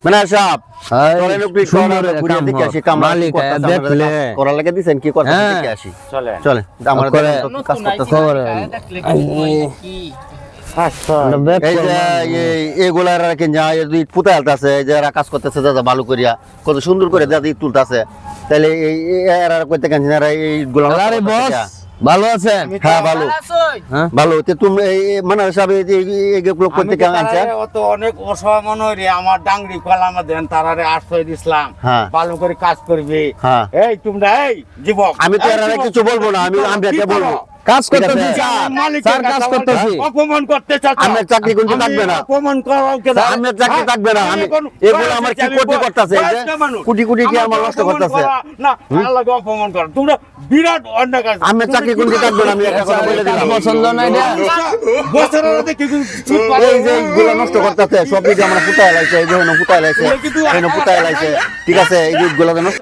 মানে সব চলেন একটু শহরে ঘুরে দেখে আসি মালিক দেখলে করা লাগে দিছেন কি করতে হ্যাঁ। দেখে আসি চলেন চলে আমার কাজ করতে খবর এই যে এগুলার রাখেন যা পুতা আছে যে এরা কাজ করতেছে দাদা ভালো করিয়া কত সুন্দর করে দাদা ঈদ তুলতেছে তাহলে এই এরা করতে কেন এইগুলা আরে বস ভালো আছেন হ্যাঁ ভালো হ্যাঁ ভালো তো তুমি মানে সব এইগুলো করতে কেন আনছেন অত অনেক অসহায় মনে হয় রে, আমার ডাংরি কলামা দেন তারারে আশ্রয় দিছিলাম হ্যাঁ। ভালো করে কাজ করবে। হ্যাঁ। এই তোমরা এই যুবক, আমি তো এই এরা যুবক, কিছু বলবো না, আমি কি একটা করো? বলবো। কাজ করতেছি ঠিক আছে। স্যার মালিকের স্যার কাজ কাছে করতেছি অপমান করতে চাচ্ছ। আমার চাকরি কিন্তু আমি থাকবে না। অপমান করাও কে স্যার, আমার চাকরি থাকবে না। আমি এগুলো আমার কি করতে করতেছে এই যে কোটি কোটি কি আমার নষ্ট করতেছে না আল্লাহকে অপমান করা তোমরা বিরাট অন্যায় কাজ। আমার চাকরি কিন্তু থাকবে না, আমি একটা কথা বলে দিলাম পছন্দ নাই না বছরের মধ্যে কি এই যে এইগুলো নষ্ট করতেছে সব দিকে আমরা পুতায় লাইছে এই যে পুতায় লাইছে পুতায় লাইছে ঠিক আছে এই যে এইগুলো নষ্ট